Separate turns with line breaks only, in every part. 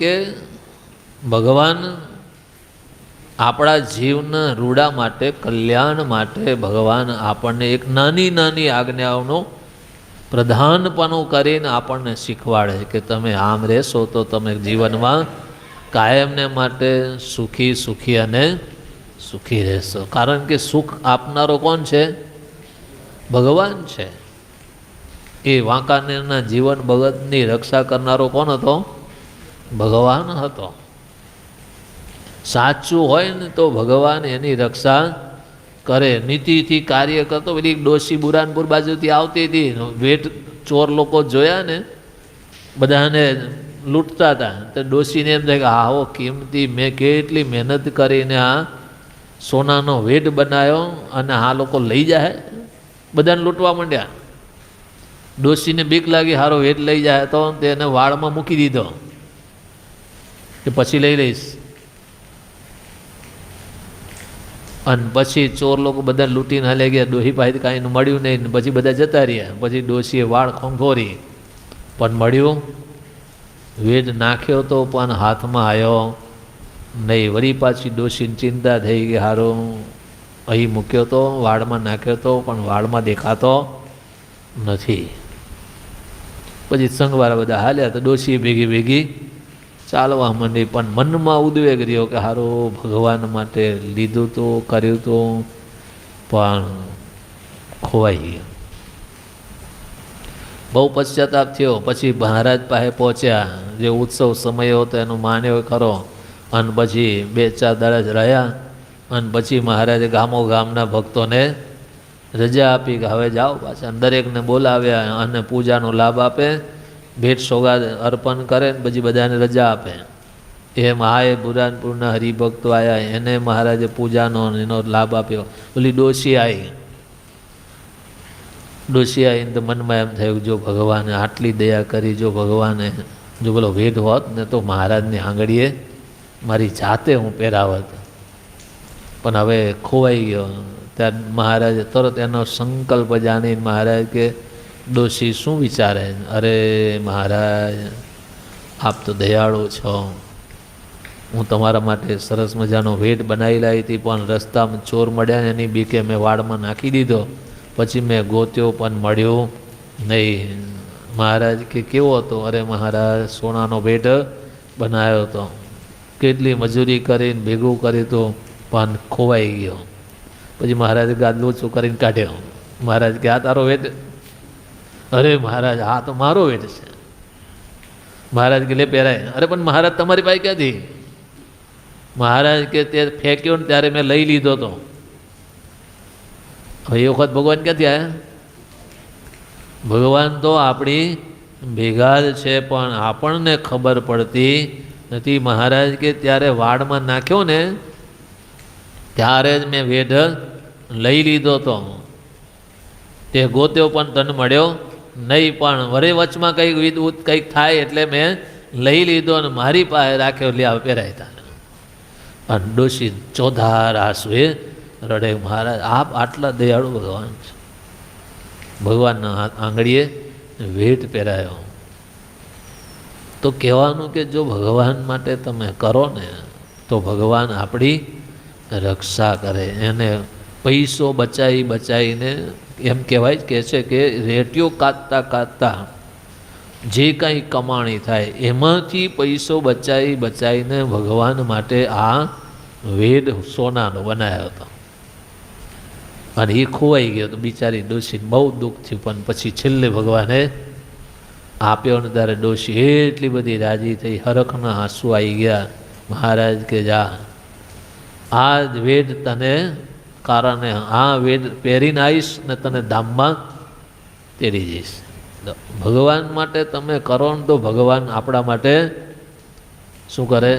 કે ભગવાન આપણા જીવના રૂડા માટે, કલ્યાણ માટે ભગવાન આપણને એક નાની નાની આજ્ઞાઓનું પ્રધાનપણું કરીને આપણને શીખવાડે કે તમે આમ રહેશો તો તમે જીવનમાં કાયમને માટે સુખી સુખી અને સુખી રહેશો. કારણ કે સુખ આપનારો કોણ છે? ભગવાન છે. એ વાંકાનેરના જીવન ભગતની રક્ષા કરનારો કોણ હતો? ભગવાન હતો. સાચું હોય ને તો ભગવાન એની રક્ષા કરે. નીતિથી કાર્ય કરતો. પેલી ડોશી બુરાનપુર બાજુથી આવતી હતી, વેટ ચોર લોકો જોયા ને બધાને લૂંટતા હતા, તો ડોશીને એમ થાય કે આવો કિંમતી મેં કેટલી મહેનત કરીને આ સોનાનો વેટ બનાવ્યો અને આ લોકો લઈ જાય, બધાને લૂંટવા માંડ્યા. ડોશીને બીક લાગી, હારો વેટ લઈ જાય તો તેને વાળમાં મૂકી દીધો કે પછી લઈ લઈશ. અને પછી ચોર લોકો બધા લૂંટીને હાલે ગયા. ડોશી પાસે કાંઈ મળ્યું નહીં. પછી બધા જતા રહ્યા. પછી ડોશીએ વાળ ખંખોરી, પણ મળ્યું વેદ નાખ્યો તો પણ હાથમાં આવ્યો નહીં. વળી પાછી ડોશીને ચિંતા થઈ ગઈ, હારો અહીં મૂક્યો તો, વાળમાં નાખ્યો તો, પણ વાળમાં દેખાતો નથી. પછી સંઘવાળા બધા હાલ્યા તો ડોશી ભેગી ભેગી ચાલવા માંડી. પણ મનમાં ઉદ્વેગ રહ્યો કે હારો ભગવાન માટે લીધું તો, કર્યું તો, પણ ખોવાઈ ગયા. બહુ પશ્ચાતાપ થયો. પછી મહારાજ પાસે પહોંચ્યા. જે ઉત્સવ સમય હતો એનો માન્યો ખરો. અને પછી 2-4 દાડા જ રહ્યા. અને પછી મહારાજે ગામો ગામના ભક્તોને રજા આપી કે હવે જાઓ પાછા. દરેકને બોલાવ્યા અને પૂજાનો લાભ આપે, ભેટ સોગાદ અર્પણ કરે, ને પછી બધાને રજા આપે. એમ આ બુરાનપુરના હરિભક્તો આવ્યા, એને મહારાજે પૂજાનો એનો લાભ આપ્યો. ઓલી ડોશી આવી. ડોશી આવીને તો મનમાં એમ થયું જો ભગવાને આટલી દયા કરી, જો ભગવાને જો બોલો વેદ હોત ને તો મહારાજની આંગળીએ મારી જાતે હું પહેરાવત, પણ હવે ખોવાઈ ગયો. ત્યારે મહારાજે તરત એનો સંકલ્પ જાણીને મહારાજ કે ડોશી શું વિચારે? અરે મહારાજ, આપ તો દયાળુ છો. હું તમારા માટે સરસ મજાનો ભેટ બનાવી લાવી હતી, પણ રસ્તામાં ચોર મળ્યા ને એની બીકે મેં વાળમાં નાખી દીધો. પછી મેં ગોત્યો પણ મળ્યો નહીં. મહારાજ કે કેવો હતો? અરે મહારાજ, સોનાનો ભેટ બનાવ્યો હતો, કેટલી મજૂરી કરીને ભેગું કર્યું હતું, પણ ખોવાઈ ગયો. પછી મહારાજે ગાદલું ઊંચું કરીને કાઢ્યો. મહારાજ કે આ તારો વેટ? અરે મહારાજ, આ તો મારો વેટ છે. મહારાજ કે લે પહેરાય. અરે પણ મહારાજ તમારી પાસે ક્યાંથી? મહારાજ કે તે ફેંક્યો ને ત્યારે મેં લઈ લીધો હતો. હવે એ વખત ભગવાન ક્યાંથી આવ્યા? ભગવાન તો આપણી ભેગા જ છે, પણ આપણને ખબર પડતી નથી. મહારાજ કે ત્યારે વાડમાં નાખ્યો ને ત્યારે જ મેં વેદ લઈ લીધો હતો. તે ગોત્યો પણ તને મળ્યો નહીં, પણ વરે વચમાં કંઈક થાય એટલે મેં લઈ લીધો અને મારી પાસે રાખ્યો. લે આવ પહેરાય તારે. અને ડોશી ચોધાર આંસુએ રડે. મહારાજ આપ આટલા દયાળુ ભગવાન છે. ભગવાનના આંગળીએ વેટ પહેરાયો. તો કહેવાનું કે જો ભગવાન માટે તમે કરો ને તો ભગવાન આપણી રક્ષા કરે. એને પૈસો બચાવીને એમ કહેવાય કે છે કે રેટીઓ કાઢતા કાઢતા જે કાંઈ કમાણી થાય એમાંથી પૈસો બચાવીને ભગવાન માટે આ વેદ સોનાનો બનાવ્યો હતો. અને એ ખોવાઈ ગયો તો બિચારી ડોશીને બહુ દુઃખ થયું. પણ પછી છેલ્લે ભગવાને આપ્યો ને ત્યારે ડોશી એટલી બધી રાજી થઈ, હરખના આંસુ આવી ગયા. મહારાજ કે જા, આ વેદ તને કારણે આ વેદ પહેરીને આવીશ ને તને ધામમાં તેડી જઈશ. ભગવાન માટે તમે કરો ને તો ભગવાન આપણા માટે શું કરે?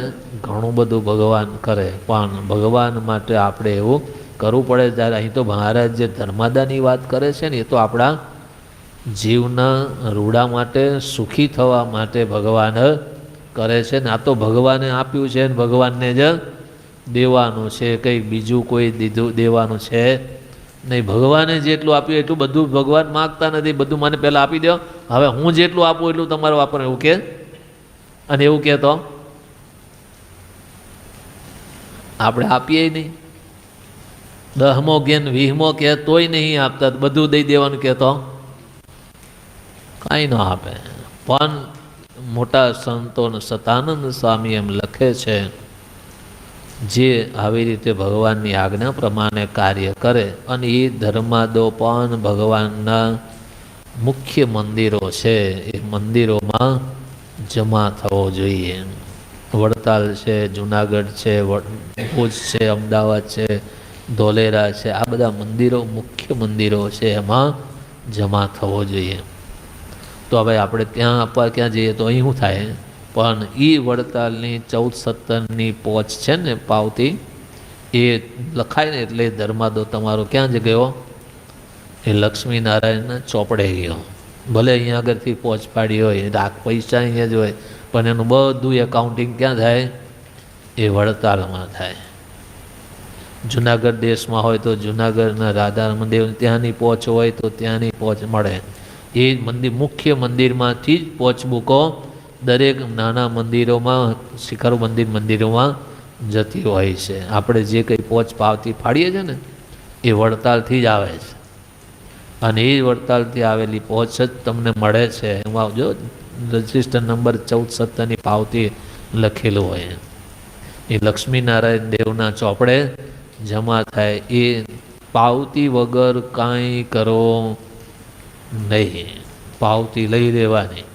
ઘણું બધું ભગવાન કરે. પણ ભગવાન માટે આપણે એવું કરવું પડે. ત્યારે અહીં તો મહારાજ જે ધર્માદાની વાત કરે છે ને એ તો આપણા જીવના રૂડા માટે, સુખી થવા માટે ભગવાન કરે છે ને. આ તો ભગવાને આપ્યું છે ને ભગવાનને જ દેવાનું છે, કંઈ બીજું કોઈ દેવાનું છે નહીં. ભગવાને જેટલું આપ્યું એટલું બધું ભગવાન માગતા નથી. બધું મને પહેલાં આપી દો, હવે હું જેટલું આપું એટલું તમારે વાપરો એવું કે. અને એવું કહેતો આપણે આપીએ નહીં. 10મો કે 20મો કે તોય નહીં આપતા, બધું દઈ દેવાનું કહેતો કાંઈ ન આપે. પણ મોટા સંતો સતાનંદ સ્વામી એમ લખે છે, જે આવી રીતે ભગવાનની આજ્ઞા પ્રમાણે કાર્ય કરે અને એ ધર્માદો પણ ભગવાનના મુખ્ય મંદિરો છે, એ મંદિરોમાં જમા થવો જોઈએ. વડતાલ છે, જુનાગઢ છે, ભુજ છે, અમદાવાદ છે, ધોલેરા છે, આ બધા મંદિરો મુખ્ય મંદિરો છે, એમાં જમા થવો જોઈએ. તો હવે આપણે ત્યાં આપવા ક્યાં જઈએ તો અહીં શું થાય? પણ એ વડતાલની 1417ની પોચ છે ને પાવતી, એ લખાય ને એટલે ધર્માદો તમારો ક્યાં જ ગયો? એ લક્ષ્મીનારાયણના ચોપડે ગયો. ભલે અહીંયા આગળથી પહોંચ પાડી હોય, પૈસા અહીંયા જ હોય, પણ એનું બધું એકાઉન્ટિંગ ક્યાં થાય? એ વડતાલમાં થાય. જુનાગઢ દેશમાં હોય તો જુનાગઢના રાધામદેવ ત્યાંની પહોંચ હોય તો ત્યાંની પહોંચ મળે. એ મંદિર મુખ્ય મંદિરમાંથી જ પહોંચ બુકો દરેક નાના મંદિરોમાં, શિખર મંદિરોમાં જતી હોય છે. આપણે જે કંઈ પહોંચ પાવતી ફાડીએ છીએ ને એ વડતાલથી જ આવે છે, અને એ વડતાલથી આવેલી પહોંચ જ તમને મળે છે. એમાં જો રજિસ્ટર નંબર 1417ની પાવતી લખેલું હોય, એ લક્ષ્મીનારાયણ દેવના ચોપડે જમા થાય. એ પાવતી વગર કાંઈ કરો નહીં, પાવતી લઈ લેવાની,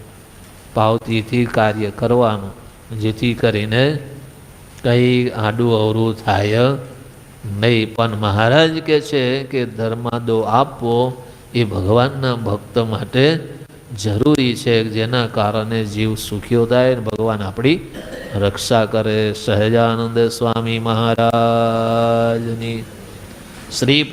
પાવતીથી કાર્ય કરવાનું, જેથી કરીને કંઈ આડું અવરું થાય નહીં. પણ મહારાજ કહે છે કે ધર્માદો આપવો એ ભગવાનના ભક્ત માટે જરૂરી છે, જેના કારણે જીવ સુખ્યો થાય, ભગવાન આપણી રક્ષા કરે. સહજાનંદ સ્વામી મહારાજની શ્રી